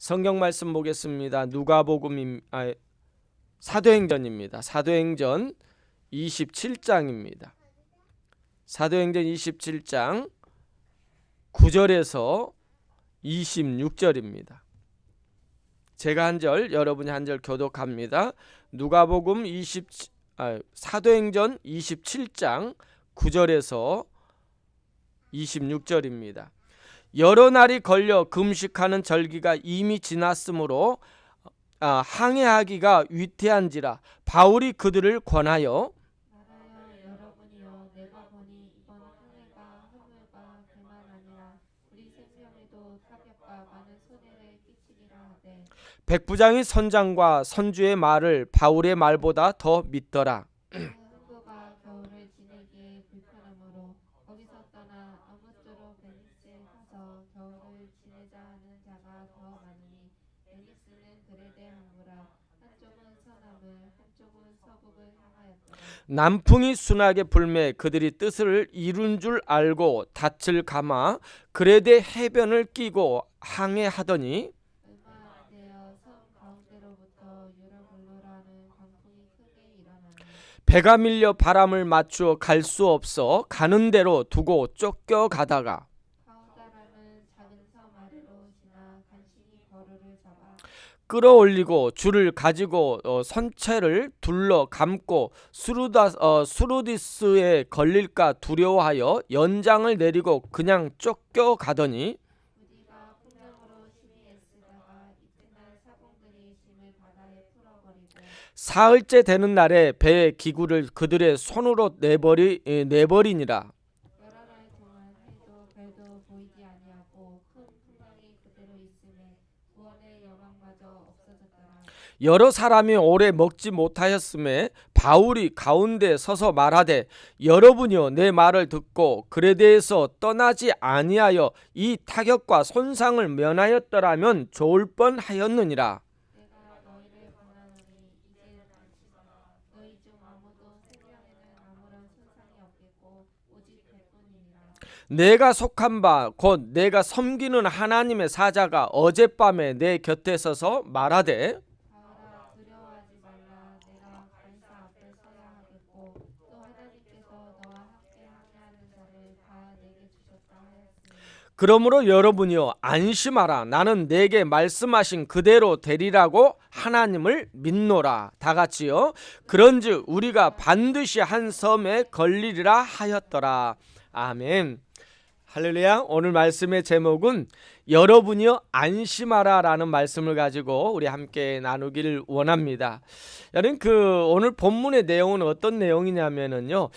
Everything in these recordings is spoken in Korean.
성경 말씀 보겠습니다. 사도행전입니다. 사도행전 27장입니다. 사도행전 27장 9절에서 26절입니다. 제가 한 절, 여러분이 한 절 교독합니다. 사도행전 27장 9절에서 26절입니다. 여러 날이 걸려 금식하는 절기가 이미 지났으므로 항해하기가 위태한지라 바울이 그들을 권하여 여러분이여 내가 보니 이번 항해가 허물과 배만 아니라 우리 생명에도 타격과 많은 손해를 끼치리라 하되 백부장이 선장과 선주의 말을 바울의 말보다 더 믿더라. 항구가 겨울을 지내기에 불편하므로 거기서 떠나 아무쪼록 베니스에 가서 겨울을 지내자 하는 자가 더 많으니 베니스는 그레데 항구라 한쪽은 서남을 한쪽은 서북을 향하였더라. 남풍이 순하게 불매 그들이 뜻을 이룬 줄 알고 닻을 감아 그레데 해변을 끼고 항해하더니 얼마 안 되어 섬 가운데로부터 유라굴로라는 광풍이 크게 일어나니 배가 밀려 바람을 맞추어 갈 수 없어 가는 대로 두고 쫓겨가다가 카우다라는 작은 섬 아래로 지나 간신히 거루를 잡아 끌어올리고 줄을 가지고 선체를 둘러 감고 수루디스에 걸릴까 두려워하여 연장을 내리고 그냥 쫓겨가더니 우리가 풍랑으로 심히 애쓰다가 이튿날 사공들이 짐을 바다에 풀어버리고 사흘째 되는 날에 배의 기구를 그들의 손으로 내버리니라. 여러 날 동안 해도 별도 보이지 아니하고 큰 풍랑이 그대로 있음에 구원의 여망마저 없어졌더라. 여러 사람이 오래 먹지 못하였음에 바울이 가운데 서서 말하되 여러분이여 내 말을 듣고 그레데에서 떠나지 아니하여 이 타격과 손상을 면하였더라면 좋을 뻔하였느니라. 내가 너희를 권하노니 이제 안심하라. 너희 중 아무도 생명에는 아무런 손상이 없겠고 오직 배뿐이니라. 내가 속한 바 곧 내가 섬기는 하나님의 사자가 어젯밤에 내 곁에 서서 말하되 바울아 두려워하지 말라. 내가 간사 앞에 서야 하겠고 또 하나님께서 너와 함께 항해하는 자를 다 내게 주셨다 하였으니 그러므로 여러분이여 안심하라. 나는 내게 말씀하신 그대로 되리라고 하나님을 믿노라. 다 같이요. 그런즉 우리가 반드시 한 섬에 걸리리라 하였더라. 아멘. 할렐루야. 오늘 말씀의 제목은 여러분이여 안심하라 라는 말씀을 가지고 우리 함께 나누기를 원합니다. 여러분 오늘 본문의 내용은 어떤 내용이냐면요.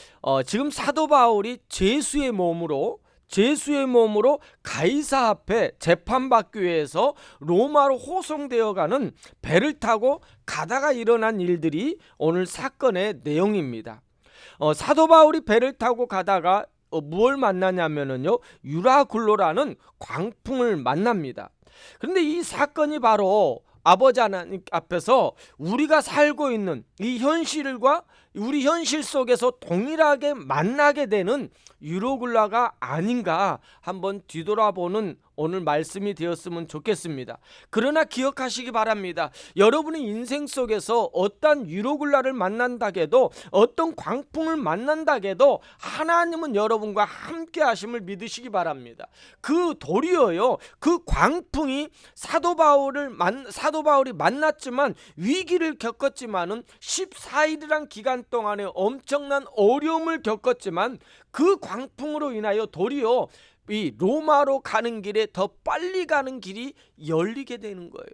지금 사도 바울이 제수의 몸으로 가이사 앞에 재판받기 위해서 로마로 호송되어 가는 배를 타고 가다가 일어난 일들이 오늘 사건의 내용입니다. 사도 바울이 배를 타고 가다가 무엇을 만나냐면요, 유라굴로라는 광풍을 만납니다. 그런데 이 사건이 바로 아버지 하나님 앞에서 우리가 살고 있는 이 현실과 우리 현실 속에서 동일하게 만나게 되는 유로굴라가 아닌가 한번 뒤돌아보는 오늘 말씀이 되었으면 좋겠습니다. 그러나 기억하시기 바랍니다. 여러분의 인생 속에서 어떤 유로굴라를 만난다게도 어떤 광풍을 만난다게도 하나님은 여러분과 함께 하심을 믿으시기 바랍니다. 그 도리어요, 그 광풍이 사도 바울이 만났지만 위기를 겪었지만은 14일이란 기간 동안에 엄청난 어려움을 겪었지만 그 광풍으로 인하여 도리어 이 로마로 가는 길에 더 빨리 가는 길이 열리게 되는 거예요.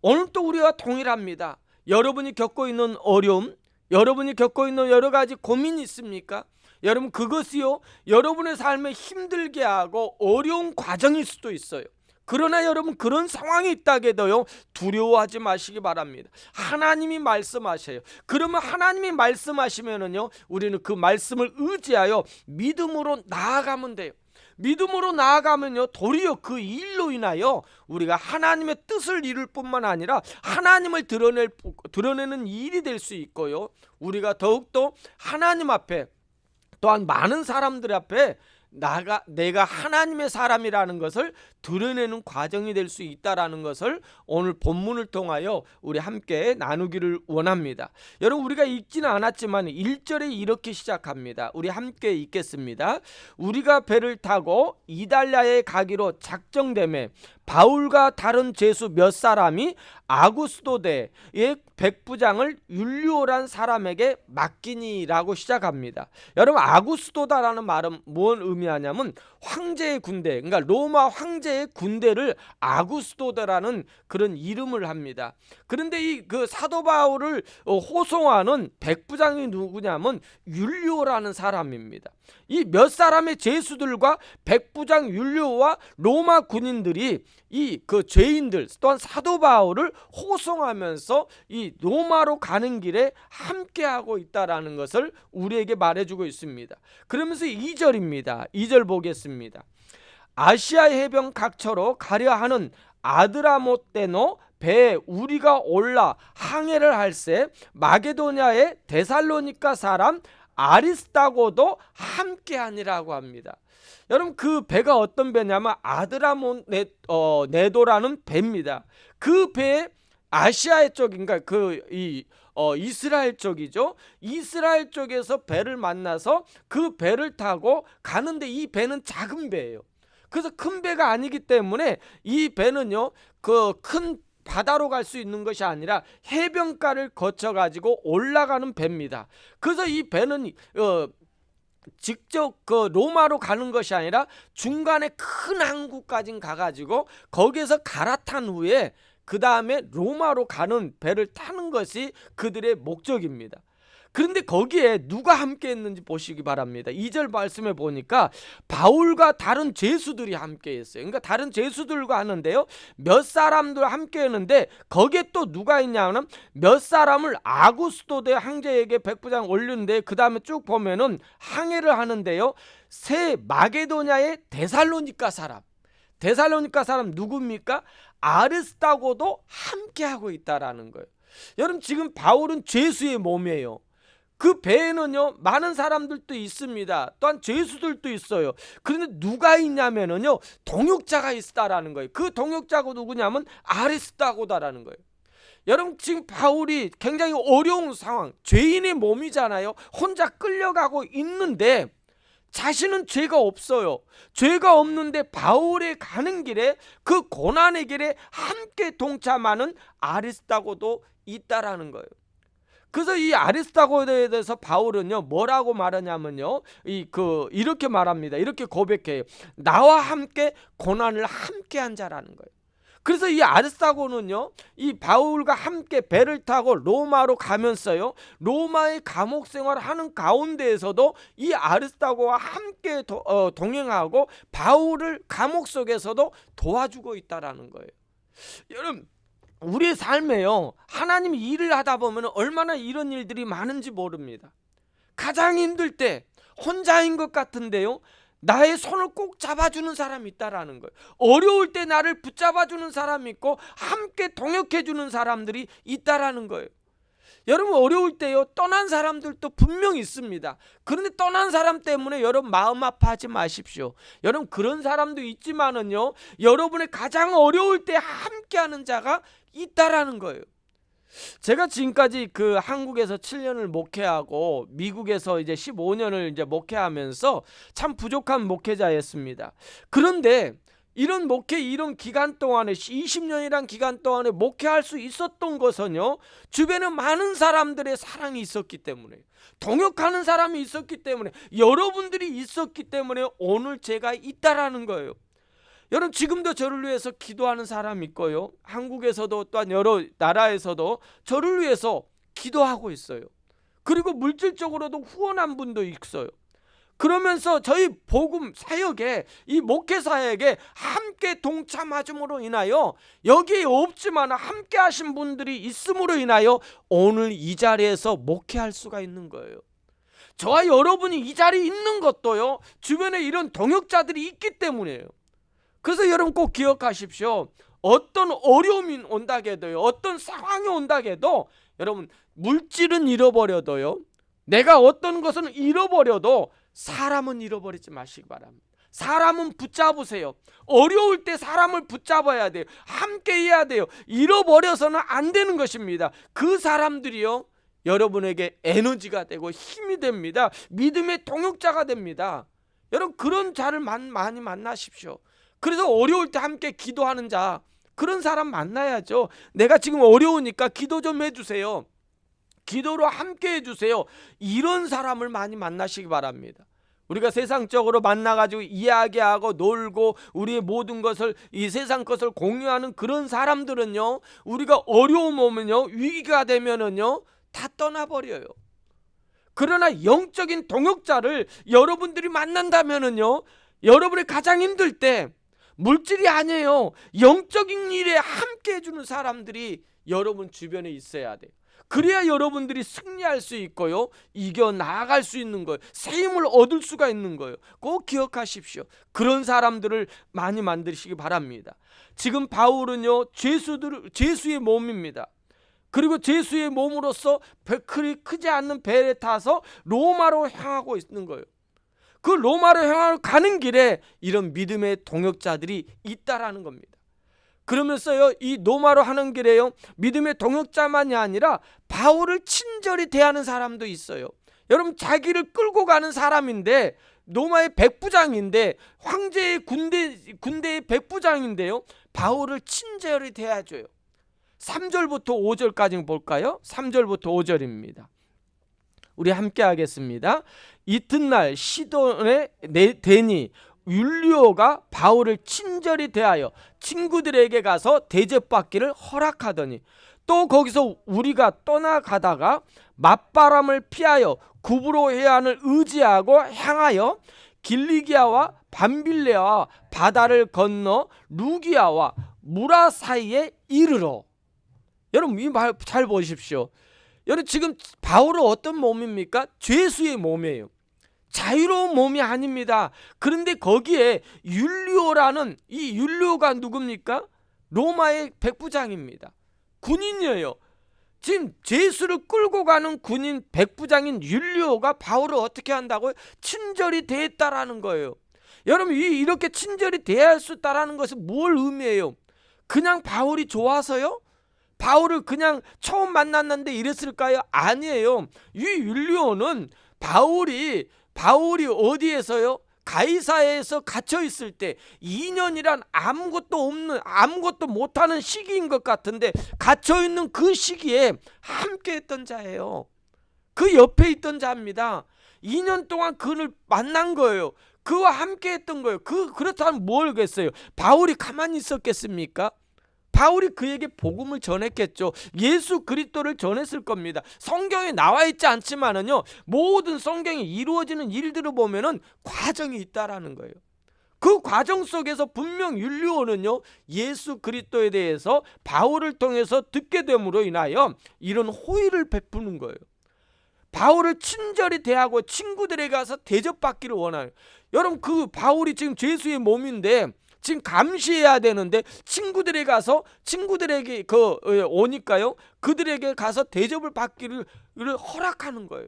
오늘 또 우리와 동일합니다. 여러분이 겪고 있는 어려움, 여러분이 겪고 있는 여러 가지 고민이 있습니까? 여러분 그것이요, 여러분의 삶에 힘들게 하고 어려운 과정일 수도 있어요. 그러나 여러분 그런 상황이 있다게도요, 두려워하지 마시기 바랍니다. 하나님이 말씀하셔요. 그러면 하나님이 말씀하시면은요, 우리는 그 말씀을 의지하여 믿음으로 나아가면 돼요. 믿음으로 나아가면요, 도리어 그 일로 인하여 우리가 하나님의 뜻을 이룰 뿐만 아니라 하나님을 드러내는 일이 될 수 있고요, 우리가 더욱더 하나님 앞에 또한 많은 사람들 앞에 내가 하나님의 사람이라는 것을 드러내는 과정이 될 수 있다라는 것을 오늘 본문을 통하여 우리 함께 나누기를 원합니다. 여러분, 우리가 읽지는 않았지만 1절에 이렇게 시작합니다. 우리 함께 읽겠습니다. 우리가 배를 타고 이달랴에 가기로 작정되매 바울과 다른 제수 몇 사람이 아구스도대의 백부장을 율리오란 사람에게 맡기니라고 시작합니다. 여러분, 아구스도다라는 말은 뭔 의미하냐면 황제의 군대, 그러니까 로마 황제의 군대를 아구스도다라는 그런 이름을 합니다. 그런데 이 그 사도 바울을 호송하는 백부장이 누구냐면 율리오라는 사람입니다. 이 몇 사람의 제수들과 백부장 율리오와 로마 군인들이 이 그 죄인들 또한 사도 바울을 호송하면서 이 로마로 가는 길에 함께하고 있다라는 것을 우리에게 말해주고 있습니다. 그러면서 2절입니다. 2절 보겠습니다. 아시아 해변 각처로 가려 하는 아드라모떼노 배에 우리가 올라 항해를 할새 마게도냐의 데살로니가 사람 아리스다고도 함께하니라고 합니다. 여러분, 그 배가 어떤 배냐면 아드라모네도라는 배입니다. 그 배에 아시아의 쪽인가 이스라엘 쪽이죠. 이스라엘 쪽에서 배를 만나서 그 배를 타고 가는데 이 배는 작은 배예요. 그래서 큰 배가 아니기 때문에 이 배는요 그 큰 바다로 갈 수 있는 것이 아니라 해변가를 거쳐 가지고 올라가는 배입니다. 그래서 이 배는 직접 그 로마로 가는 것이 아니라 중간에 큰 항구까지 가가지고 거기에서 갈아탄 후에 그 다음에 로마로 가는 배를 타는 것이 그들의 목적입니다. 그런데 거기에 누가 함께 했는지 보시기 바랍니다. 2절 말씀에 보니까 바울과 다른 제수들이 함께 했어요. 그러니까 다른 제수들과 하는데요, 몇 사람들 함께 했는데 거기에 또 누가 있냐면 몇 사람을 아구스도대 황제에게 백부장 올리는데 그 다음에 쭉 보면은 항해를 하는데요, 새 마게도냐의 데살로니가 사람 누굽니까? 아리스다고도 함께하고 있다라는 거예요. 여러분, 지금 바울은 죄수의 몸이에요. 그 배에는요 많은 사람들도 있습니다. 또한 죄수들도 있어요. 그런데 누가 있냐면은요 동역자가 있다라는 거예요. 그 동역자가 누구냐면 아리스다고다라는 거예요. 여러분, 지금 바울이 굉장히 어려운 상황, 죄인의 몸이잖아요. 혼자 끌려가고 있는데 자신은 죄가 없어요. 죄가 없는데 바울의 가는 길에 그 고난의 길에 함께 동참하는 아리스다고도 있다라는 거예요. 그래서 이 아리스다고에 대해서 바울은요 뭐라고 말하냐면요 이렇게 말합니다. 이렇게 고백해요. 나와 함께 고난을 함께한 자라는 거예요. 그래서 이 아리스다고는요 이 바울과 함께 배를 타고 로마로 가면서요 로마의 감옥 생활을 하는 가운데에서도 이 아리스다고와 함께 동행하고 바울을 감옥 속에서도 도와주고 있다라는 거예요. 여러분, 우리의 삶에요 하나님이 일을 하다 보면 얼마나 이런 일들이 많은지 모릅니다. 가장 힘들 때 혼자인 것 같은데요 나의 손을 꼭 잡아주는 사람이 있다라는 거예요. 어려울 때 나를 붙잡아주는 사람이 있고 함께 동역해주는 사람들이 있다라는 거예요. 여러분, 어려울 때요 떠난 사람들도 분명히 있습니다. 그런데 떠난 사람 때문에 여러분 마음 아파하지 마십시오. 여러분, 그런 사람도 있지만은요 여러분의 가장 어려울 때 함께하는 자가 있다라는 거예요. 제가 지금까지 그 한국에서 7년을 목회하고 미국에서 이제 15년을 이제 목회하면서 참 부족한 목회자였습니다. 그런데 이런 기간 동안에 20년이란 기간 동안에 목회할 수 있었던 것은요 주변에 많은 사람들의 사랑이 있었기 때문에, 동역하는 사람이 있었기 때문에, 여러분들이 있었기 때문에 오늘 제가 있다라는 거예요. 여러분, 지금도 저를 위해서 기도하는 사람이 있고요 한국에서도 또한 여러 나라에서도 저를 위해서 기도하고 있어요. 그리고 물질적으로도 후원한 분도 있어요. 그러면서 저희 복음 사역에, 이 목회 사역에 함께 동참함으로 인하여 여기에 없지만 함께 하신 분들이 있음으로 인하여 오늘 이 자리에서 목회할 수가 있는 거예요. 저와 여러분이 이 자리에 있는 것도요 주변에 이런 동역자들이 있기 때문이에요. 그래서 여러분 꼭 기억하십시오. 어떤 어려움이 온다고 해도요, 어떤 상황이 온다고 해도 여러분 물질은 잃어버려도요, 내가 어떤 것은 잃어버려도 사람은 잃어버리지 마시기 바랍니다. 사람은 붙잡으세요. 어려울 때 사람을 붙잡아야 돼요. 함께 해야 돼요. 잃어버려서는 안 되는 것입니다. 그 사람들이요, 여러분에게 에너지가 되고 힘이 됩니다. 믿음의 동역자가 됩니다. 여러분, 그런 자를 많이 만나십시오. 그래서 어려울 때 함께 기도하는 자, 그런 사람 만나야죠. 내가 지금 어려우니까 기도 좀 해주세요. 기도로 함께 해주세요. 이런 사람을 많이 만나시기 바랍니다. 우리가 세상적으로 만나가지고 이야기하고 놀고 우리의 모든 것을, 이 세상 것을 공유하는 그런 사람들은요, 우리가 어려움 오면요, 위기가 되면은요, 다 떠나버려요. 그러나 영적인 동역자를 여러분들이 만난다면은요, 여러분이 가장 힘들 때 물질이 아니에요, 영적인 일에 함께 해주는 사람들이 여러분 주변에 있어야 돼요. 그래야 여러분들이 승리할 수 있고요, 이겨 나아갈 수 있는 거예요. 새 힘을 얻을 수가 있는 거예요. 꼭 기억하십시오. 그런 사람들을 많이 만드시기 바랍니다. 지금 바울은요, 죄수의 몸입니다. 그리고 죄수의 몸으로서 그리 크지 않는 배에 타서 로마로 향하고 있는 거예요. 그 로마로 향하고 가는 길에 이런 믿음의 동역자들이 있다라는 겁니다. 그러면서요, 이 로마로 하는 길에요, 믿음의 동역자만이 아니라 바울을 친절히 대하는 사람도 있어요. 여러분, 자기를 끌고 가는 사람인데, 로마의 백부장인데, 황제의 군대의 백부장인데요, 바울을 친절히 대해줘요. 3절부터 5절까지 볼까요? 3절부터 5절입니다. 우리 함께 하겠습니다. 이튿날 시돈의 대니 율리오가 바울을 친절히 대하여 친구들에게 가서 대접받기를 허락하더니, 또 거기서 우리가 떠나가다가 맞바람을 피하여 구브로 해안을 의지하고 향하여 길리기아와 밤빌레와 바다를 건너 루기아와 무라 사이에 이르러. 여러분, 이 말 잘 보십시오. 여러분, 지금 바울은 어떤 몸입니까? 죄수의 몸이에요. 자유로운 몸이 아닙니다. 그런데 거기에 율리오라는, 이 율리오가 누굽니까? 로마의 백부장입니다. 군인이에요. 지금 죄수를 끌고 가는 군인 백부장인 율리오가 바울을 어떻게 한다고요? 친절히 대했다라는 거예요. 여러분, 이렇게 친절히 대할 수 있다라는 것은 뭘 의미해요? 그냥 바울이 좋아서요? 바울을 그냥 처음 만났는데 이랬을까요? 아니에요. 이 율리오는 바울이 어디에서요? 가이사야에서 갇혀 있을 때 2년이란 아무것도 못하는 시기인 것 같은데, 갇혀 있는 그 시기에 함께 했던 자예요. 그 옆에 있던 자입니다. 2년 동안 그를 만난 거예요. 그와 함께 했던 거예요. 그렇다면 뭘겠어요? 바울이 가만히 있었겠습니까? 바울이 그에게 복음을 전했겠죠. 예수 그리스도를 전했을 겁니다. 성경에 나와 있지 않지만은요, 모든 성경이 이루어지는 일들을 보면은 과정이 있다라는 거예요. 그 과정 속에서 분명 율리오는요, 예수 그리스도에 대해서 바울을 통해서 듣게 됨으로 인하여 이런 호의를 베푸는 거예요. 바울을 친절히 대하고 친구들에게 가서 대접받기를 원해요. 여러분, 그 바울이 지금 죄수의 몸인데 지금 감시해야 되는데, 친구들에게 가서 친구들에게 오니까요, 그들에게 가서 대접을 받기를 허락하는 거예요.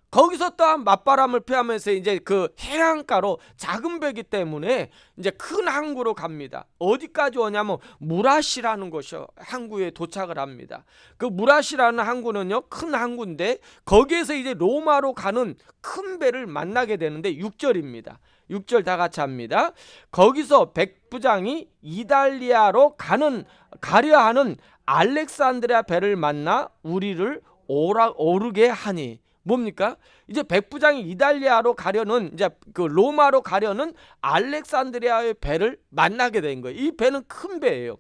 거기서 또한 맞바람을 피하면서 이제 그 해안가로, 작은 배기 때문에 이제 큰 항구로 갑니다. 어디까지 오냐면 무라시라는 곳이요, 항구에 도착을 합니다. 그 무라시라는 항구는요, 큰 항구인데 거기에서 이제 로마로 가는 큰 배를 만나게 되는데, 6절입니다. 6절 다 같이 합니다. 거기서 백부장이 이달리아로 가려 하는 알렉산드리아 배를 만나 우리를 오르게 하니. 뭡니까? 이제 백부장이 이달리아로 가려는, 이제 그 로마로 가려는 알렉산드리아의 배를 만나게 된 거예요. 이 배는 큰 배예요.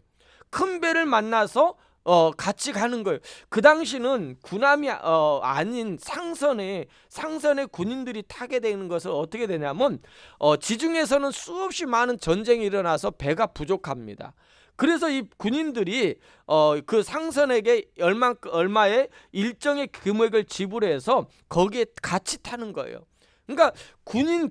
큰 배를 만나서 같이 가는 거예요. 그 당시는 군함이 아닌 상선의 군인들이 타게 되는 것은 어떻게 되냐면, 지중해에서는 수없이 많은 전쟁이 일어나서 배가 부족합니다. 그래서 이 군인들이 그 상선에게 얼마의 일정의 금액을 지불해서 거기에 같이 타는 거예요. 그러니까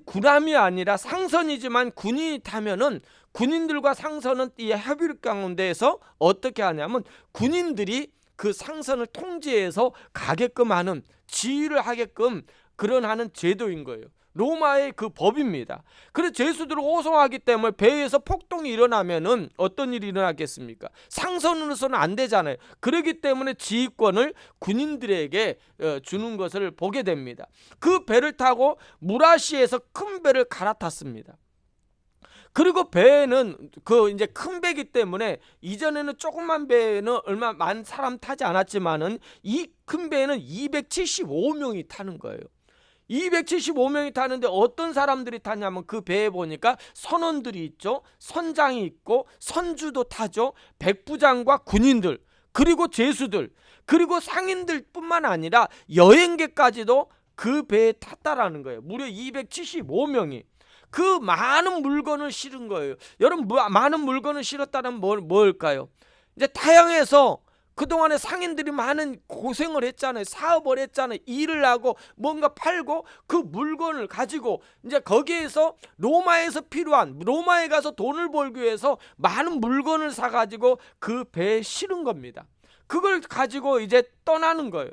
군함이 아니라 상선이지만 군인이 타면은, 군인들과 상선은 이 협의 가운데에서 어떻게 하냐면, 군인들이 그 상선을 통제해서 가게끔 하는, 지휘를 하게끔 그런 하는 제도인 거예요. 로마의 그 법입니다. 그래서 죄수들을 호송하기 때문에 배에서 폭동이 일어나면은 어떤 일이 일어나겠습니까? 상선으로서는 안 되잖아요. 그렇기 때문에 지휘권을 군인들에게 주는 것을 보게 됩니다. 그 배를 타고 무라시에서 큰 배를 갈아탔습니다. 그리고 배는 그 이제 큰 배기 때문에 이전에는 조그만 배는 얼마 많은 사람 타지 않았지만은 이 큰 배는 275명이 타는 거예요. 275명이 타는데 어떤 사람들이 타냐면 그 배에 보니까 선원들이 있죠. 선장이 있고 선주도 타죠. 백부장과 군인들, 그리고 죄수들, 그리고 상인들뿐만 아니라 여행객까지도 그 배에 탔다라는 거예요. 무려 275명이. 그 많은 물건을 실은 거예요. 여러분, 많은 물건을 실었다는 뭘까요? 이제 타양에서 그동안에 상인들이 많은 고생을 했잖아요. 사업을 했잖아요. 일을 하고 뭔가 팔고 그 물건을 가지고 이제 거기에서 로마에서 필요한, 로마에 가서 돈을 벌기 위해서 많은 물건을 사가지고 그 배에 실은 겁니다. 그걸 가지고 이제 떠나는 거예요.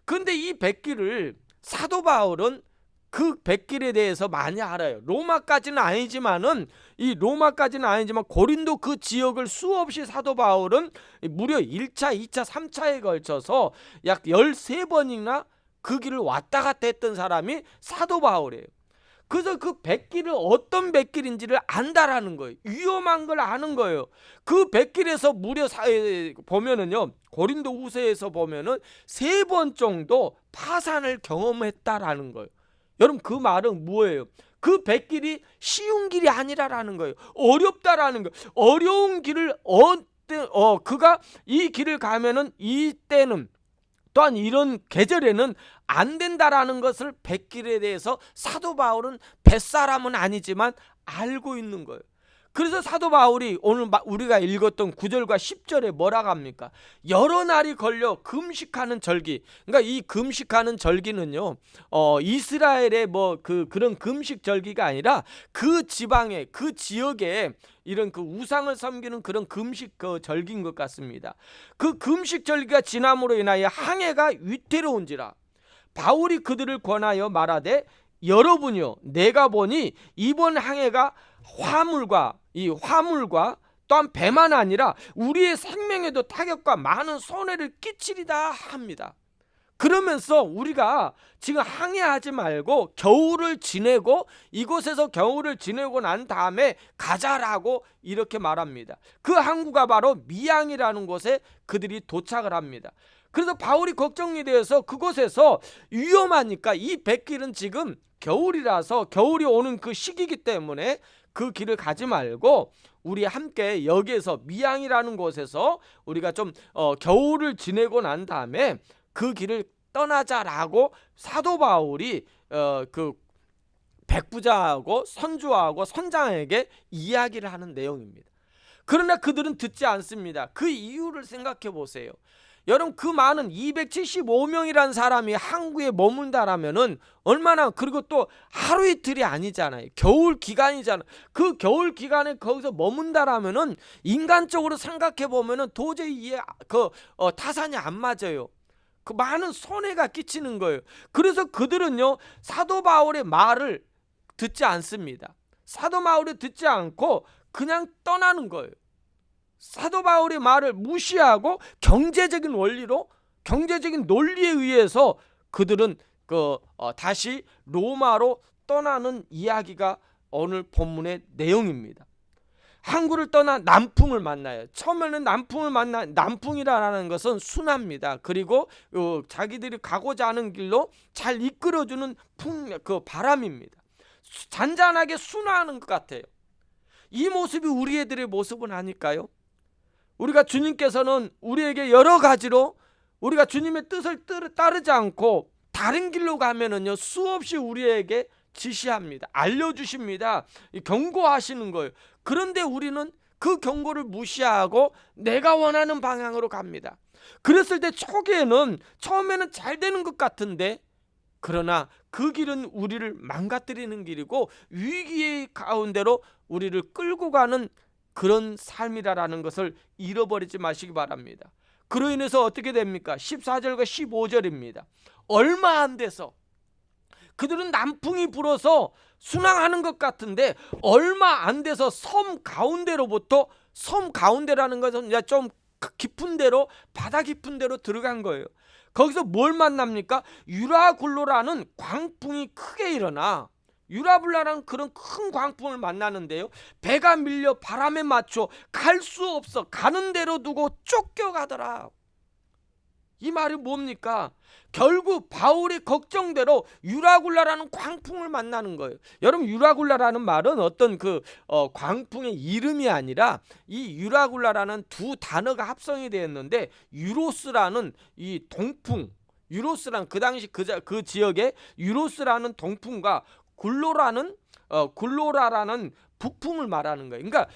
근데 이 백기를 사도 바울은 그 백길에 대해서 많이 알아요. 로마까지는 아니지만 고린도 그 지역을 수없이 사도 바울은 무려 1차, 2차, 3차에 걸쳐서 약 13번이나 그 길을 왔다 갔다 했던 사람이 사도 바울이에요. 그래서 그 백길을 어떤 백길인지를 안다라는 거예요. 위험한 걸 아는 거예요. 그 백길에서 무려 보면은요, 고린도 후서에서 보면은 3번 정도 파산을 경험했다라는 거예요. 여러분, 그 말은 뭐예요? 그 백길이 쉬운 길이 아니라라는 거예요. 어렵다라는 거예요. 어려운 길을 그가 이 길을 가면은 이때는 또한 이런 계절에는 안 된다라는 것을 백길에 대해서 사도 바울은 뱃사람은 아니지만 알고 있는 거예요. 그래서 사도 바울이 오늘 우리가 읽었던 9절과 10절에 뭐라고 합니까? 여러 날이 걸려 금식하는 절기. 그러니까 이 금식하는 절기는요, 이스라엘의 그런 금식 절기가 아니라 그 지방에, 그 지역에 이런 그 우상을 섬기는 그런 금식 절기인 것 같습니다. 그 금식 절기가 지남으로 인하여 항해가 위태로운지라 바울이 그들을 권하여 말하되, 여러분이요, 내가 보니 이번 항해가 화물과 또한 배만 아니라 우리의 생명에도 타격과 많은 손해를 끼치리다 합니다. 그러면서 우리가 지금 항해하지 말고 겨울을 지내고, 이곳에서 겨울을 지내고 난 다음에 가자라고 이렇게 말합니다. 그 항구가 바로 미양이라는 곳에 그들이 도착을 합니다. 그래서 바울이 걱정이 되어서 그곳에서 위험하니까, 이 백길은 지금 겨울이라서, 겨울이 오는 그 시기이기 때문에 그 길을 가지 말고 우리 함께 여기에서 미양이라는 곳에서 우리가 좀 겨울을 지내고 난 다음에 그 길을 떠나자라고 사도 바울이 그 백부장하고 선주하고 선장에게 이야기를 하는 내용입니다. 그러나 그들은 듣지 않습니다. 그 이유를 생각해 보세요. 여러분, 그 많은 275명이라는 사람이 항구에 머문다라면은 얼마나, 그리고 또 하루 이틀이 아니잖아요. 겨울 기간이잖아요. 그 겨울 기간에 거기서 머문다라면은 인간적으로 생각해 보면은 도저히 타산이 안 맞아요. 그 많은 손해가 끼치는 거예요. 그래서 그들은요, 사도 바울의 말을 듣지 않습니다. 사도 바울이 듣지 않고 그냥 떠나는 거예요. 사도 바울의 말을 무시하고 경제적인 원리로, 경제적인 논리에 의해서 그들은 다시 로마로 떠나는 이야기가 오늘 본문의 내용입니다. 항구를 떠나 남풍을 만나요. 처음에는 남풍이라는 것은 순합니다. 그리고 자기들이 가고자 하는 길로 잘 이끌어주는 바람입니다. 잔잔하게 순화하는 것 같아요. 이 모습이 우리 애들의 모습은 아닐까요? 우리가 주님께서는 우리에게 여러 가지로 우리가 주님의 뜻을 따르지 않고 다른 길로 가면은요, 수없이 우리에게 지시합니다. 알려주십니다. 경고하시는 거예요. 그런데 우리는 그 경고를 무시하고 내가 원하는 방향으로 갑니다. 그랬을 때 처음에는 잘 되는 것 같은데, 그러나 그 길은 우리를 망가뜨리는 길이고 위기의 가운데로 우리를 끌고 가는 그런 삶이라는 것을 잃어버리지 마시기 바랍니다. 그로 인해서 어떻게 됩니까? 14절과 15절입니다. 얼마 안 돼서 그들은 남풍이 불어서 순항하는 것 같은데 얼마 안 돼서 섬 가운데로부터, 섬 가운데라는 것은 이제 좀 깊은 데로, 바다 깊은 데로 들어간 거예요. 거기서 뭘 만납니까? 유라굴로라는 광풍이 크게 일어나, 유라굴로라는 그런 큰 광풍을 만나는데요, 배가 밀려 바람에 맞춰 갈 수 없어 가는 대로 두고 쫓겨가더라. 이 말이 뭡니까? 결국 바울이 걱정대로 유라굴라라는 광풍을 만나는 거예요. 여러분, 유라굴라라는 말은 어떤 광풍의 이름이 아니라 이 유라굴라라는 두 단어가 합성이 되었는데, 유로스라는 이 동풍, 유로스라는 그 당시 그 지역에 유로스라는 동풍과 굴로라라는 북풍을 말하는 거예요. 그러니까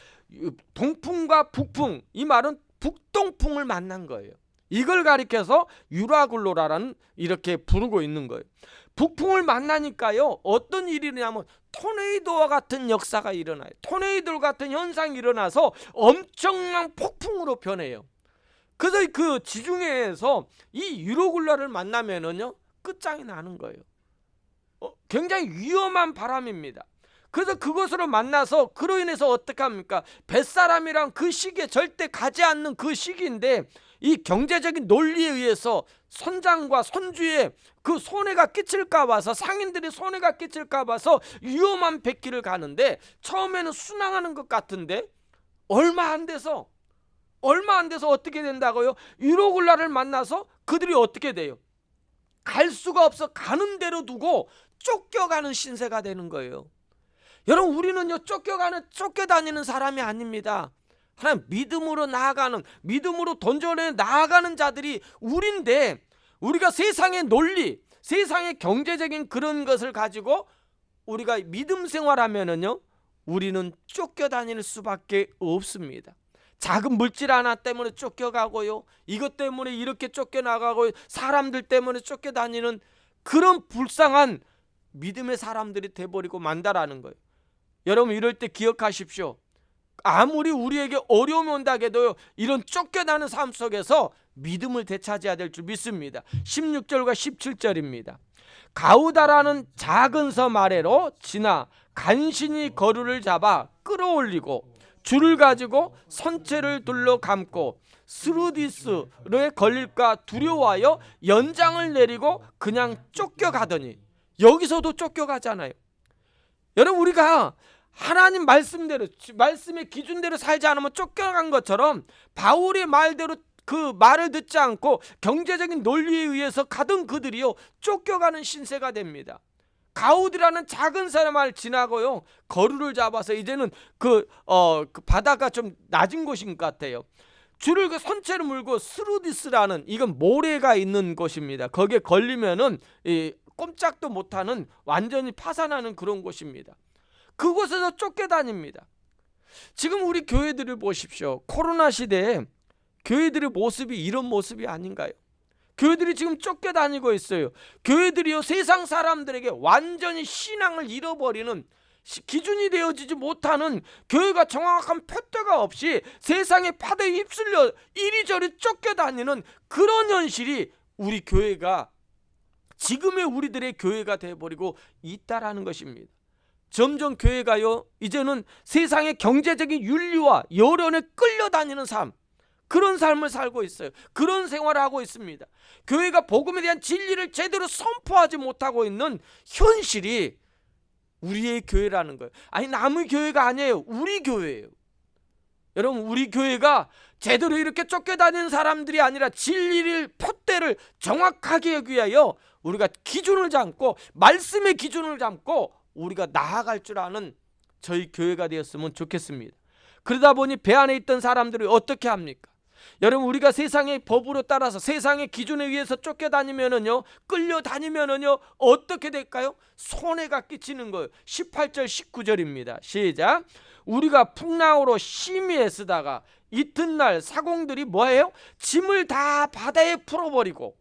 동풍과 북풍, 이 말은 북동풍을 만난 거예요. 이걸 가리켜서 유라굴로라라는 이렇게 부르고 있는 거예요. 북풍을 만나니까요, 어떤 일이 일어나면 토네이도와 같은 역사가 일어나요. 토네이도 같은 현상이 일어나서 엄청난 폭풍으로 변해요. 그래서 그 지중해에서 이 유라굴로를 만나면은요, 끝장이 나는 거예요. 굉장히 위험한 바람입니다. 그래서 그것으로 만나서 그로 인해서 어떻게 합니까? 뱃사람이랑 그 시기에 절대 가지 않는 그 시기인데, 이 경제적인 논리에 의해서 선장과 선주의 그 손해가 끼칠까 봐서, 상인들이 손해가 끼칠까 봐서 위험한 백기를 가는데, 처음에는 순항하는 것 같은데 얼마 안 돼서 어떻게 된다고요? 유로굴라를 만나서 그들이 어떻게 돼요? 갈 수가 없어 가는 대로 두고 쫓겨가는 신세가 되는 거예요. 여러분, 우리는요, 쫓겨다니는 사람이 아닙니다. 하나님 믿음으로 나아가는, 믿음으로 돈전에 나아가는 자들이 우리인데, 우리가 세상의 논리, 세상의 경제적인 그런 것을 가지고 우리가 믿음 생활하면은요, 우리는 쫓겨다닐 수밖에 없습니다. 작은 물질 하나 때문에 쫓겨가고요, 이것 때문에 이렇게 쫓겨나가고, 사람들 때문에 쫓겨다니는 그런 불쌍한 믿음의 사람들이 돼버리고 만다라는 거예요. 여러분, 이럴 때 기억하십시오. 아무리 우리에게 어려움이 온다 해도 이런 쫓겨나는 삶 속에서 믿음을 되찾아야 될 줄 믿습니다. 16절과 17절입니다. 가우다라는 작은 섬 아래로 지나 간신히 거루를 잡아 끌어올리고 줄을 가지고 선체를 둘러 감고 스루디스에 걸릴까 두려워하여 연장을 내리고 그냥 쫓겨가더니, 여기서도 쫓겨가잖아요. 여러분, 우리가 하나님 말씀대로, 말씀의 기준대로 살지 않으면 쫓겨간 것처럼, 바울의 말대로 그 말을 듣지 않고 경제적인 논리에 의해서 가던 그들이요, 쫓겨가는 신세가 됩니다. 가우디라는 작은 사람을 지나고요, 거루를 잡아서 이제는 그 바다가 좀 낮은 곳인 것 같아요. 줄을 그 선체를 물고 스루디스라는, 이건 모래가 있는 곳입니다. 거기에 걸리면은 꼼짝도 못하는, 완전히 파산하는 그런 곳입니다. 그곳에서 쫓겨다닙니다. 지금 우리 교회들을 보십시오. 코로나 시대에 교회들의 모습이 이런 모습이 아닌가요? 교회들이 지금 쫓겨다니고 있어요. 교회들이요, 세상 사람들에게 완전히 신앙을 잃어버리는, 기준이 되어지지 못하는, 교회가 정확한 표대가 없이 세상의 파도에 휩쓸려 이리저리 쫓겨다니는 그런 현실이 우리 교회가, 지금의 우리들의 교회가 되어버리고 있다라는 것입니다. 점점 교회가요, 이제는 세상의 경제적인 윤리와 여론에 끌려다니는 삶, 그런 삶을 살고 있어요. 그런 생활을 하고 있습니다. 교회가 복음에 대한 진리를 제대로 선포하지 못하고 있는 현실이 우리의 교회라는 거예요. 아니, 남의 교회가 아니에요. 우리 교회예요. 여러분, 우리 교회가 제대로 이렇게 쫓겨다니는 사람들이 아니라 진리를, 표대를 정확하게 하기 위하여 우리가 기준을 잡고, 말씀의 기준을 잡고 우리가 나아갈 줄 아는 저희 교회가 되었으면 좋겠습니다. 그러다 보니 배 안에 있던 사람들이 어떻게 합니까? 여러분, 우리가 세상의 법으로 따라서 세상의 기준에 의해서 쫓겨다니면은요, 끌려다니면은요, 어떻게 될까요? 손해가 끼치는 거예요. 18절 19절입니다. 시작. 우리가 풍랑으로 심히 애쓰다가 이튿날 사공들이 뭐예요? 짐을 다 바다에 풀어버리고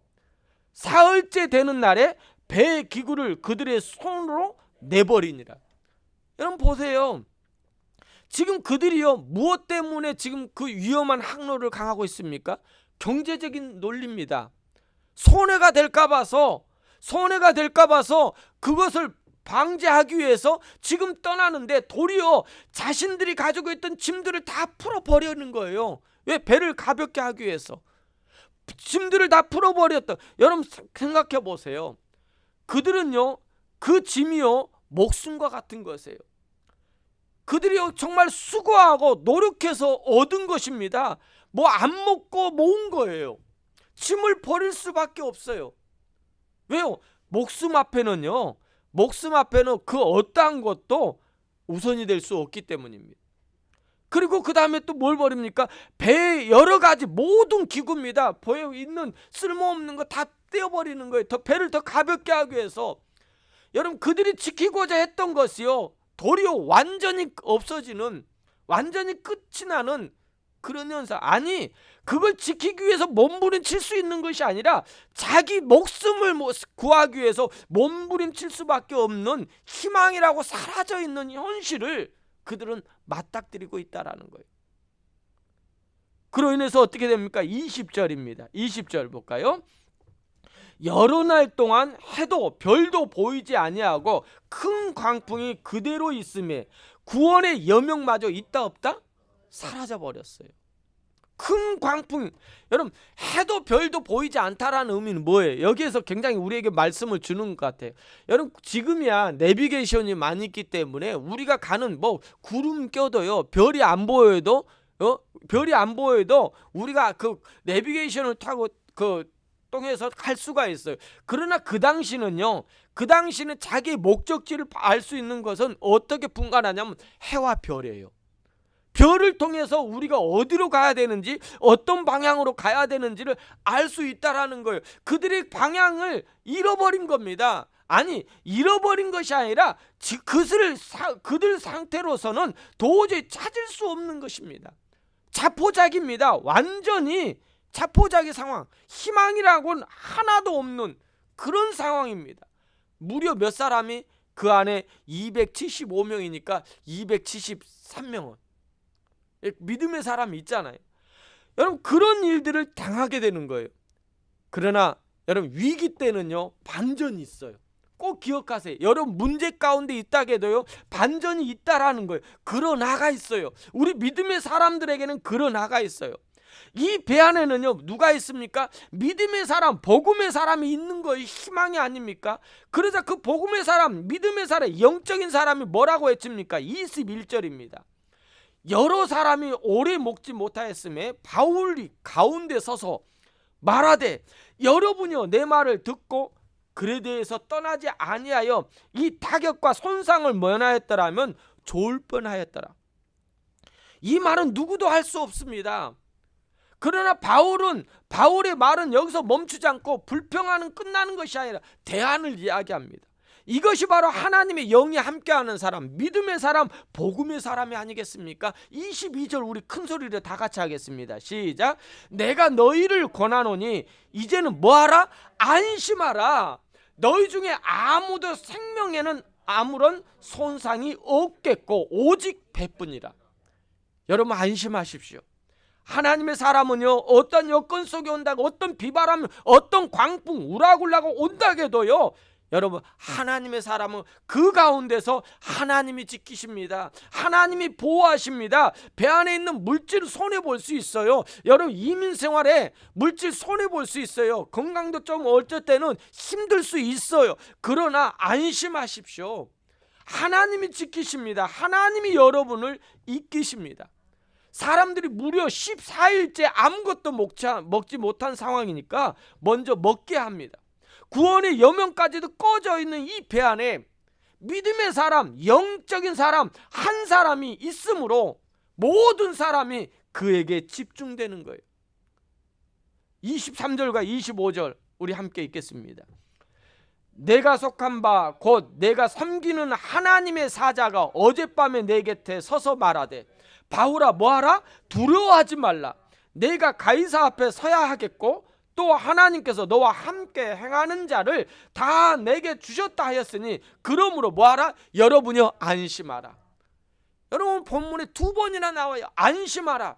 사흘째 되는 날에 배의 기구를 그들의 손으로 내버리니라. 여러분 보세요. 지금 그들이요, 무엇 때문에 지금 그 위험한 항로를 강하고 있습니까? 경제적인 논리입니다. 손해가 될까 봐서 손해가 될까 봐서 그것을 방지하기 위해서 지금 떠나는데 도리어 자신들이 가지고 있던 짐들을 다 풀어버리는 거예요. 왜? 배를 가볍게 하기 위해서. 짐들을 다 풀어버렸다. 여러분 생각해 보세요. 그들은요, 그 짐이요, 목숨과 같은 것이에요. 그들이 정말 수고하고 노력해서 얻은 것입니다. 뭐 안 먹고 모은 거예요. 짐을 버릴 수밖에 없어요. 왜요? 목숨 앞에는요, 목숨 앞에는 그 어떠한 것도 우선이 될 수 없기 때문입니다. 그리고 그 다음에 또 뭘 버립니까? 배에 여러 가지 모든 기구입니다. 배에 있는 쓸모없는 거 다 떼어버리는 거예요. 배를 더 가볍게 하기 위해서. 여러분, 그들이 지키고자 했던 것이요, 도리어 완전히 없어지는, 완전히 끝이 나는 그런 현상. 아니, 그걸 지키기 위해서 몸부림칠 수 있는 것이 아니라 자기 목숨을 구하기 위해서 몸부림칠 수밖에 없는 희망이라고 사라져 있는 현실을 그들은 맞닥뜨리고 있다라는 거예요. 그로 인해서 어떻게 됩니까? 20절입니다. 20절 볼까요? 여러 날 동안 해도 별도 보이지 아니하고 큰 광풍이 그대로 있음에 구원의 여명마저 있다 없다? 사라져 버렸어요. 큰 광풍, 여러분, 해도 별도 보이지 않다라는 의미는 뭐예요? 여기에서 굉장히 우리에게 말씀을 주는 것 같아요. 여러분, 지금이야 내비게이션이 많이 있기 때문에 우리가 가는 뭐 구름 껴도요, 별이 안 보여도 우리가 그 내비게이션을 타고 그 통해서 갈 수가 있어요. 그러나 그 당시는요, 그 당시는 자기 목적지를 알 수 있는 것은 어떻게 분간하냐면 해와 별이에요. 별을 통해서 우리가 어디로 가야 되는지, 어떤 방향으로 가야 되는지를 알 수 있다라는 거예요. 그들이 방향을 잃어버린 겁니다. 아니, 잃어버린 것이 아니라 그들 상태로서는 도저히 찾을 수 없는 것입니다. 자포자기입니다. 완전히 자포자기 상황, 희망이라고는 하나도 없는 그런 상황입니다. 무려 몇 사람이 그 안에 275명이니까 273명은 믿음의 사람이 있잖아요. 여러분, 그런 일들을 당하게 되는 거예요. 그러나 여러분, 위기 때는요, 반전이 있어요. 꼭 기억하세요. 여러분, 문제 가운데 있다고 해도요, 반전이 있다라는 거예요. 그러나가 있어요. 우리 믿음의 사람들에게는 그러나가 있어요. 이 배 안에는요, 누가 있습니까? 믿음의 사람, 복음의 사람이 있는 거예요. 희망이 아닙니까? 그러자 그 복음의 사람, 믿음의 사람, 영적인 사람이 뭐라고 외칩니까? 21절입니다. 여러 사람이 오래 먹지 못하였음에 바울이 가운데 서서 말하되, 여러분이요, 내 말을 듣고 글에 대해서 떠나지 아니하여 이 타격과 손상을 면하였더라면 좋을 뻔하였더라. 이 말은 누구도 할 수 없습니다. 그러나 바울의 말은 여기서 멈추지 않고 불평하는 끝나는 것이 아니라 대안을 이야기합니다. 이것이 바로 하나님의 영이 함께하는 사람, 믿음의 사람, 복음의 사람이 아니겠습니까? 22절 우리 큰 소리로 다 같이 하겠습니다. 시작. 내가 너희를 권하노니 이제는 뭐하라? 안심하라. 너희 중에 아무도 생명에는 아무런 손상이 없겠고 오직 배뿐이라. 여러분, 안심하십시오. 하나님의 사람은요, 어떤 여건 속에 온다고, 어떤 비바람, 어떤 광풍, 우라굴라가 온다고 해도요, 여러분, 하나님의 사람은 그 가운데서 하나님이 지키십니다. 하나님이 보호하십니다. 배 안에 있는 물질을 손해볼 수 있어요. 여러분, 이민생활에 물질 손해볼 수 있어요. 건강도 좀 어쩔 때는 힘들 수 있어요. 그러나 안심하십시오. 하나님이 지키십니다. 하나님이 여러분을 이끄십니다. 사람들이 무려 14일째 아무것도 먹지 못한 상황이니까 먼저 먹게 합니다. 구원의 여명까지도 꺼져 있는 이 배 안에 믿음의 사람, 영적인 사람 한 사람이 있으므로 모든 사람이 그에게 집중되는 거예요. 23절과 25절 우리 함께 읽겠습니다. 내가 속한 바 곧 내가 섬기는 하나님의 사자가 어젯밤에 내 곁에 서서 말하되, 바울아, 뭐하라? 두려워하지 말라. 내가 가이사 앞에 서야 하겠고 또 하나님께서 너와 함께 행하는 자를 다 내게 주셨다 하였으니 그러므로 뭐하라? 여러분이여 안심하라. 여러분, 본문에 두 번이나 나와요. 안심하라.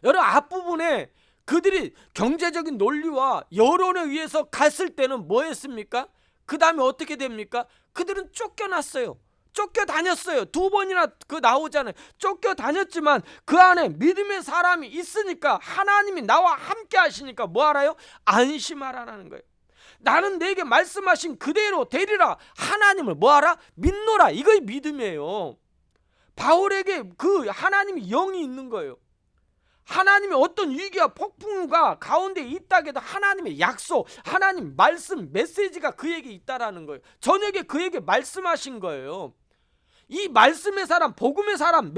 여러분, 앞부분에 그들이 경제적인 논리와 여론에 의해서 갔을 때는 뭐 했습니까? 그 다음에 어떻게 됩니까? 그들은 쫓겨났어요. 쫓겨다녔어요. 2번이나 나오잖아요. 쫓겨다녔지만 그 안에 믿음의 사람이 있으니까, 하나님이 나와 함께 하시니까 뭐 알아요? 안심하라는 거예요. 나는 내게 말씀하신 그대로 되리라. 하나님을 뭐 하라? 믿노라. 이거의 믿음이에요. 바울에게 그 하나님의 영이 있는 거예요. 하나님의 어떤 위기와 폭풍과 가운데 있다 해도 하나님의 약속, 하나님 말씀, 메시지가 그에게 있다라는 거예요. 저녁에 그에게 말씀하신 거예요. 이 말씀의 사람, 복음의 사람,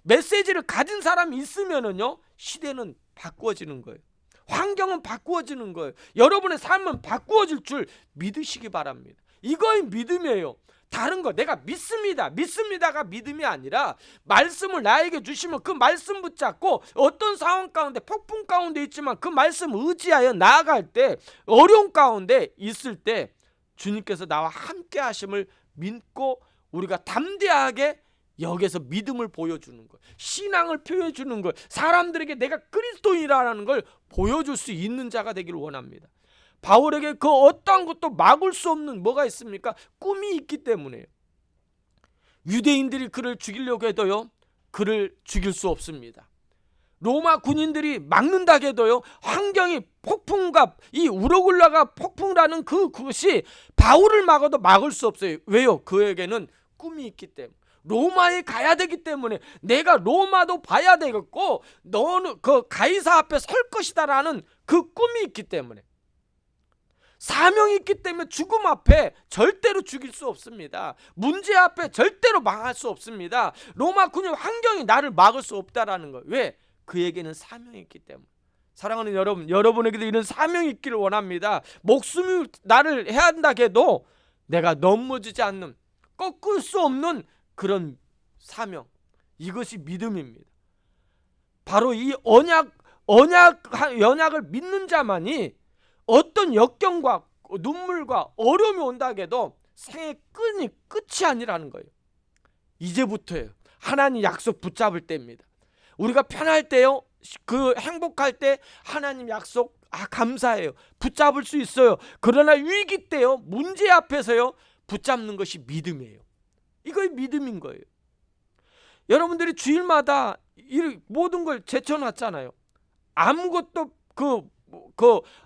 메시지를 가진 사람이 있으면은요, 시대는 바꾸어지는 거예요. 환경은 바꾸어지는 거예요. 여러분의 삶은 바꾸어질 줄 믿으시기 바랍니다. 이거의 믿음이에요. 다른 거 내가 믿습니다가 믿음이 아니라, 말씀을 나에게 주시면 그 말씀 붙잡고 어떤 상황 가운데, 폭풍 가운데 있지만 그 말씀 의지하여 나아갈 때, 어려운 가운데 있을 때 주님께서 나와 함께 하심을 믿고 우리가 담대하게 여기서 믿음을 보여주는 거예요. 신앙을 표현해주는 거예요. 사람들에게 내가 그리스도인이라는 걸 보여줄 수 있는 자가 되기를 원합니다. 바울에게 그 어떠한 것도 막을 수 없는 뭐가 있습니까? 꿈이 있기 때문에요. 유대인들이 그를 죽이려고 해도요, 그를 죽일 수 없습니다. 로마 군인들이 막는다 해도요, 환경이 폭풍과 이 우럭올라가 폭풍이라는 그것이 바울을 막아도 막을 수 없어요. 왜요? 그에게는 꿈이 있기 때문에. 로마에 가야 되기 때문에, 내가 로마도 봐야 되겠고 너는 그 가이사 앞에 설 것이다라는 그 꿈이 있기 때문에, 사명이 있기 때문에 죽음 앞에 절대로 죽일 수 없습니다. 문제 앞에 절대로 망할 수 없습니다. 로마 군인 환경이 나를 막을 수 없다라는 거예요. 왜? 그에게는 사명이 있기 때문에. 사랑하는 여러분, 여러분에게도 이런 사명이 있기를 원합니다. 목숨이 나를 해야 한다 해도 내가 넘어지지 않는, 꺾을 수 없는 그런 사명, 이것이 믿음입니다. 바로 이 연약을 믿는 자만이 어떤 역경과 눈물과 어려움이 온다 해도 생의 끝이 아니라는 거예요. 이제부터예요. 하나님 약속 붙잡을 때입니다. 우리가 편할 때요, 그 행복할 때 하나님 약속 감사해요. 붙잡을 수 있어요. 그러나 위기 때요, 문제 앞에서요, 붙잡는 것이 믿음이에요. 이거의 믿음인 거예요. 여러분들이 주일마다 이 모든 걸 제쳐놨잖아요. 아무것도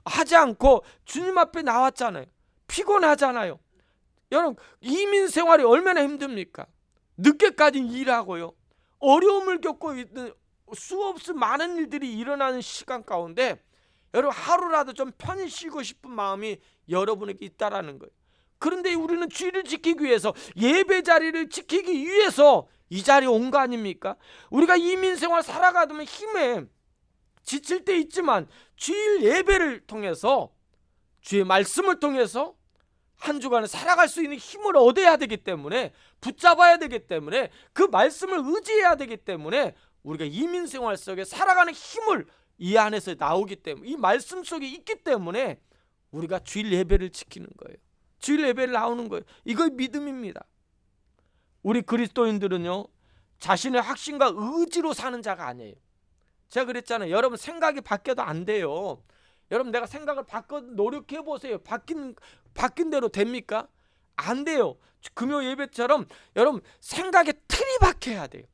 하지 않고 주님 앞에 나왔잖아요. 피곤하잖아요. 여러분, 이민 생활이 얼마나 힘듭니까? 늦게까지 일하고요, 어려움을 겪고 있는 수없이 많은 일들이 일어나는 시간 가운데 여러분, 하루라도 좀 편히 쉬고 싶은 마음이 여러분에게 있다라는 거예요. 그런데 우리는 주일을 지키기 위해서, 예배 자리를 지키기 위해서 이 자리에 온 거 아닙니까? 우리가 이민생활 살아가면 힘에 지칠 때 있지만 주일 예배를 통해서, 주의 말씀을 통해서 한 주간을 살아갈 수 있는 힘을 얻어야 되기 때문에, 붙잡아야 되기 때문에, 그 말씀을 의지해야 되기 때문에 우리가 이민생활 속에 살아가는 힘을 이 안에서 나오기 때문에, 이 말씀 속에 있기 때문에 우리가 주일 예배를 지키는 거예요. 주일 예배를 나오는 거예요. 이거 믿음입니다. 우리 그리스도인들은요, 자신의 확신과 의지로 사는 자가 아니에요. 제가 그랬잖아요. 여러분, 생각이 바뀌어도 안 돼요. 여러분, 내가 생각을 바꿔 노력해 보세요. 바뀐 대로 됩니까? 안 돼요. 금요 예배처럼 여러분, 생각의 틀이 바뀌어야 돼요.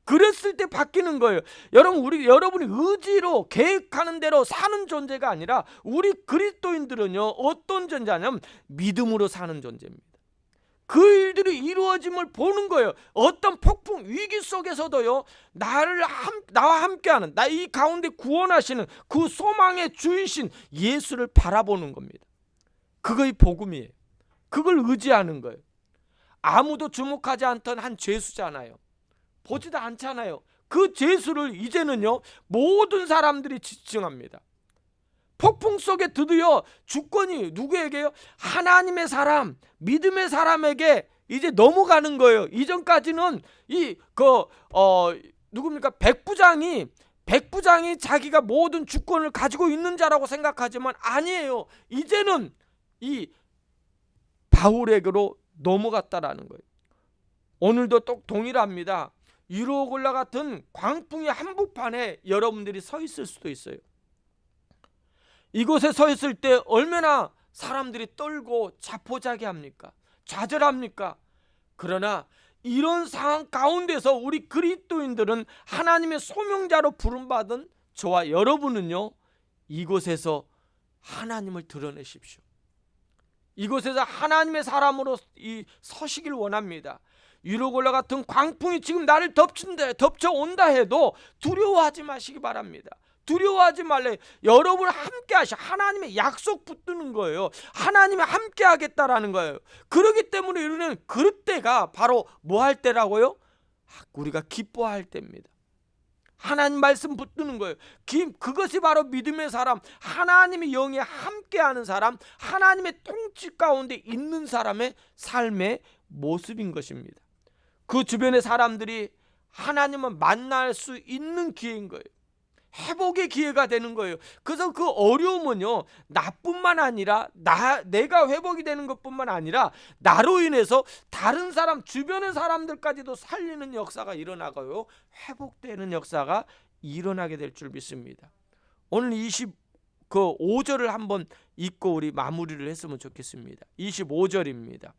그랬을 때 바뀌는 거예요. 여러분이 의지로 계획하는 대로 사는 존재가 아니라, 우리 그리스도인들은요, 어떤 존재냐면 믿음으로 사는 존재입니다. 그 일들이 이루어짐을 보는 거예요. 어떤 폭풍 위기 속에서도요, 나와 함께하는, 나 이 가운데 구원하시는 그 소망의 주이신 예수를 바라보는 겁니다. 그거의 복음이에요. 그걸 의지하는 거예요. 아무도 주목하지 않던 한 죄수잖아요. 보지도 않잖아요. 그 죄수를 이제는요, 모든 사람들이 지칭합니다. 폭풍 속에 드디어 주권이 누구에게요? 하나님의 사람, 믿음의 사람에게 이제 넘어가는 거예요. 이전까지는 누굽니까? 백부장이 자기가 모든 주권을 가지고 있는 자라고 생각하지만 아니에요. 이제는 이 바울에게로 넘어갔다라는 거예요. 오늘도 또 동일합니다. 유로골라 같은 광풍의 한복판에 여러분들이 서 있을 수도 있어요. 이곳에 서 있을 때 얼마나 사람들이 떨고 자포자기합니까? 좌절합니까? 그러나 이런 상황 가운데서 우리 그리스도인들은 하나님의 소명자로 부름받은 저와 여러분은요, 이곳에서 하나님을 드러내십시오. 이곳에서 하나님의 사람으로 서시길 원합니다. 유로골라 같은 광풍이 지금 나를 덮쳐온다 해도 두려워하지 마시기 바랍니다. 두려워하지 말래. 여러분 함께 하시. 하나님의 약속 붙드는 거예요. 하나님이 함께 하겠다라는 거예요. 그렇기 때문에 우리는 그때가 바로 뭐 할 때라고요? 우리가 기뻐할 때입니다. 하나님 말씀 붙드는 거예요. 그것이 바로 믿음의 사람, 하나님의 영에 함께하는 사람, 하나님의 통치 가운데 있는 사람의 삶의 모습인 것입니다. 그 주변의 사람들이 하나님을 만날 수 있는 기회인 거예요. 회복의 기회가 되는 거예요. 그래서 그 어려움은요, 나뿐만 아니라 내가 회복이 되는 것뿐만 아니라 나로 인해서 다른 사람, 주변의 사람들까지도 살리는 역사가 일어나고요, 회복되는 역사가 일어나게 될 줄 믿습니다. 오늘 25절을 한번 읽고 우리 마무리를 했으면 좋겠습니다. 25절입니다.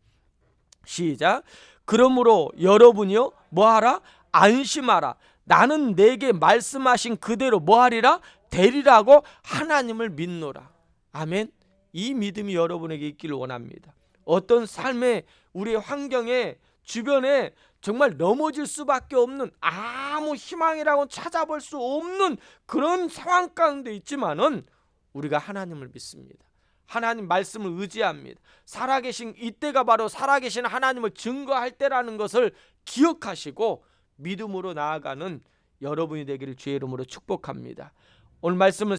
시작. 그러므로 여러분이요, 뭐하라? 안심하라. 나는 내게 말씀하신 그대로 뭐하리라? 되리라고 하나님을 믿노라. 아멘. 이 믿음이 여러분에게 있기를 원합니다. 어떤 삶의 우리의 환경에 주변에 정말 넘어질 수밖에 없는, 아무 희망이라고 찾아볼 수 없는 그런 상황 가운데 있지만은 우리가 하나님을 믿습니다. 하나님 말씀을 의지합니다. 살아계신 이때가 바로 살아계신 하나님을 증거할 때라는 것을 기억하시고 믿음으로 나아가는 여러분이 되기를 주의 이름으로 축복합니다. 오늘 말씀을